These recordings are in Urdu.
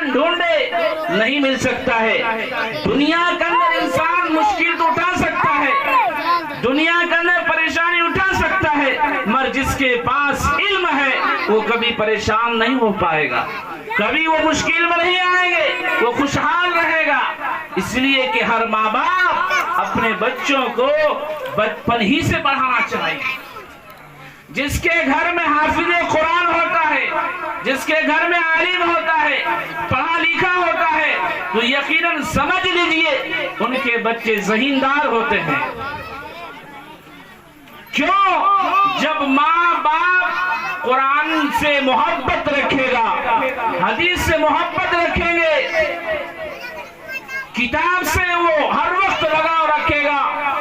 انسان ڈھونڈے نہیں مل سکتا ہے۔ دنیا کے اندر انسان مشکل تو اٹھا سکتا ہے، دنیا کے اندر پریشانی اٹھا سکتا ہے، مگر جس کے پاس علم ہے وہ کبھی پریشان نہیں ہو پائے گا، کبھی وہ مشکل میں نہیں آئیں گے، وہ خوشحال رہے گا۔ اس لیے کہ ہر ماں باپ اپنے بچوں کو بچپن ہی سے پڑھانا چاہیے۔ جس کے گھر میں حافظ قرآن ہوتا ہے، جس کے گھر میں عالم ہوتا ہے، پڑھا لکھا ہوتا ہے، تو یقیناً سمجھ لیجئے ان کے بچے ذہیندار ہوتے ہیں۔ کیوں؟ جب ماں باپ قرآن سے محبت رکھے گا، حدیث سے محبت رکھیں گے، کتاب سے وہ ہر وقت لگاؤ رکھے گا،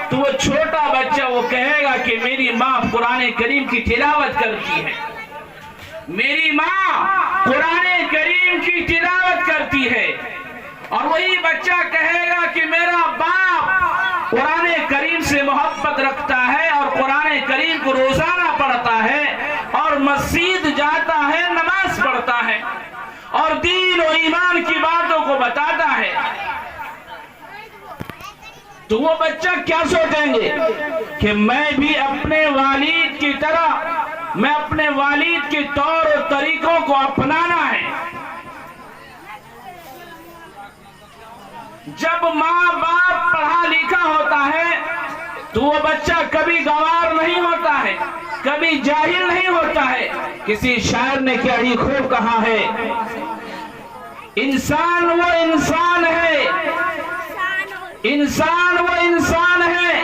تو وہ چھوٹا بچہ وہ کہے گا کہ میری ماں قرآن کریم کی تلاوت کرتی ہے، میری ماں قرآن کریم کی تلاوت کرتی ہے۔ اور وہی بچہ کہے گا کہ میرا باپ قرآن کریم سے محبت رکھتا ہے اور قرآن کریم کو روزانہ پڑھتا ہے اور مسجد جاتا ہے، نماز پڑھتا ہے اور دین و ایمان کی باتوں کو بتاتا ہے۔ تو وہ بچہ کیا سوچیں گے کہ میں بھی اپنے والد کی طرح، میں اپنے والد کے طور و طریقوں کو اپنانا ہے۔ جب ماں باپ پڑھا لکھا ہوتا ہے تو وہ بچہ کبھی گوار نہیں ہوتا ہے، کبھی جاہل نہیں ہوتا ہے۔ کسی شاعر نے کیا ہی خوب کہا ہے، انسان وہ انسان ہے، انسان وہ انسان ہے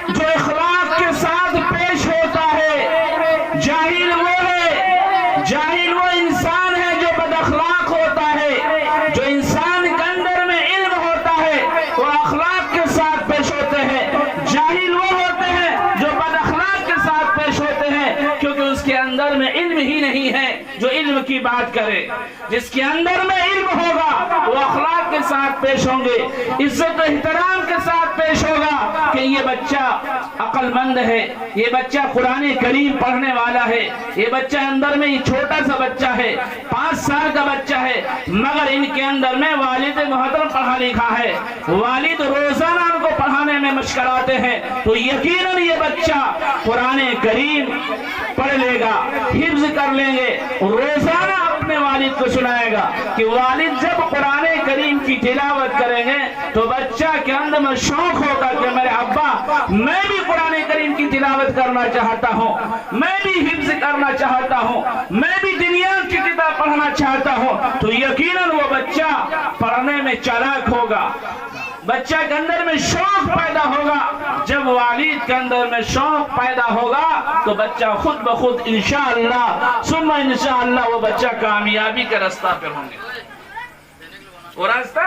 جو اخلاق کے ساتھ پیش ہوتا ہے، جاہل وہ ہے، جاہل وہ انسان ہے جو بد اخلاق ہوتا ہے۔ جو انسان کے اندر میں علم ہوتا ہے وہ اخلاق کے ساتھ پیش ہوتے ہیں، جاہل وہ ہوتے ہیں جو بد اخلاق کے ساتھ پیش ہوتے ہیں، کیونکہ اس کے اندر میں علم ہی نہیں ہے جو علم کی بات کرے۔ جس کے اندر میں علم ہوگا وہ اخلاق کے ساتھ پیش ہوں گے، عزت و احترام کے ساتھ پیش ہوگا کہ یہ بچہ عقل مند ہے، یہ بچہ قرآن کریم پڑھنے والا ہے، یہ بچہ اندر میں یہ چھوٹا سا بچہ ہے، 5 سال کا بچہ ہے، مگر ان کے اندر میں والد محترم پڑھا لکھا ہے، والد روزانہ ان کو پڑھانے میں مشق کراتے ہیں، تو یقیناً یہ بچہ قرآن کریم پڑھ لے گا، حفظ کر لیں گے، روزانہ اپنے والد کو سنائے گا کہ والد جب قرآن کریم کی تلاوت کریں گے تو بچہ کے اندر میں شوق ہوگا کہ میرے ابا میں بھی قرآن کریم کی تلاوت کرنا چاہتا ہوں، میں بھی حفظ کرنا چاہتا ہوں، میں بھی دنیا کی کتاب پڑھنا چاہتا ہوں۔ تو یقیناً وہ بچہ پڑھنے میں چالاک ہوگا، بچہ کے اندر میں شوق پیدا ہوگا۔ جب والد کے اندر میں شوق پیدا ہوگا تو بچہ خود بخود انشاءاللہ ثم انشاءاللہ وہ بچہ کامیابی کے راستہ پر ہوں گے۔ وہ راستہ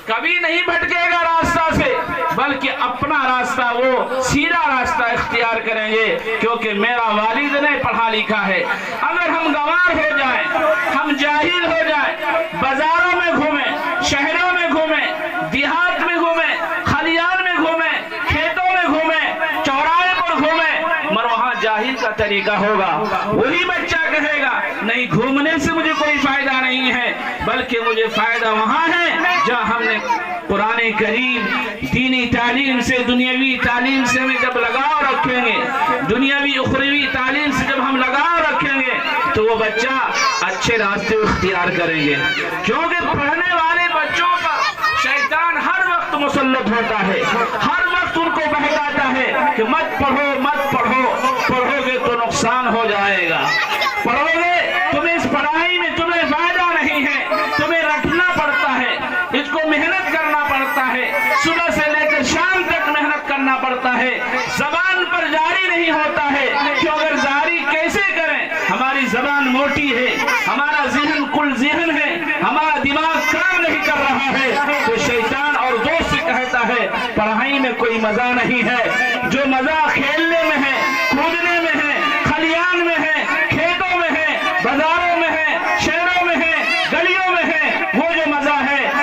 کبھی نہیں بھٹکے گا راستہ سے، بلکہ اپنا راستہ وہ سیدھا راستہ اختیار کریں گے، کیونکہ میرا والد نے پڑھا لکھا ہے۔ اگر ہم گوار ہو جائیں، ہم جاہل ہو جائیں، بازاروں میں گھومیں، شہروں میں گھومیں، دیہات میں گھومیں، خلیان میں گھومیں، کھیتوں میں گھومیں، چوراہے پر گھومیں، مگر وہاں جاہل کا طریقہ ہوگا، وہی بچہ کہے گا نہیں گھومنے سے مجھے کوئی فائدہ نہیں ہے، بلکہ مجھے فائدہ وہاں ہے جہاں ہم نے قرآن کریم دینی تعلیم سے، دنیاوی تعلیم سے ہمیں جب لگاؤ رکھیں گے، دنیاوی اخروی تعلیم سے جب ہم لگاؤ رکھیں گے تو وہ بچہ اچھے راستے اختیار کریں گے۔ کیونکہ پڑھنے والے بچوں پر شیطان ہر وقت مسلط ہوتا ہے، ہر وقت ان کو بہکاتا ہے کہ مت پڑھو، مت پڑھو، پڑھو گے تو نقصان ہو جائے گا، پڑھو گے تمہیں اس پڑھائی میں تمہیں فائدہ نہیں ہے، تمہیں رکھنا پڑتا ہے، اس کو محنت کرنا پڑتا ہے، صبح سے لے کر شام تک محنت کرنا پڑتا ہے، زبان پر جاری نہیں ہوتا ہے، کہ اگر جاری کیسے کریں، ہماری زبان موٹی ہے، ہمارا ذہن کل ذہن ہے، ہمارا دماغ کام نہیں کر رہا ہے، تو شیطان اور دوست کہتا ہے پڑھائی میں کوئی مزہ نہیں ہے، جو مزہ کھیلنے میں ہے، کودنے میں ہے، خلیان میں ہے، کھیتوں میں ہے، بازاروں میں ہے، شہروں میں ہے، گلیوں میں ہے، وہ جو مزہ ہے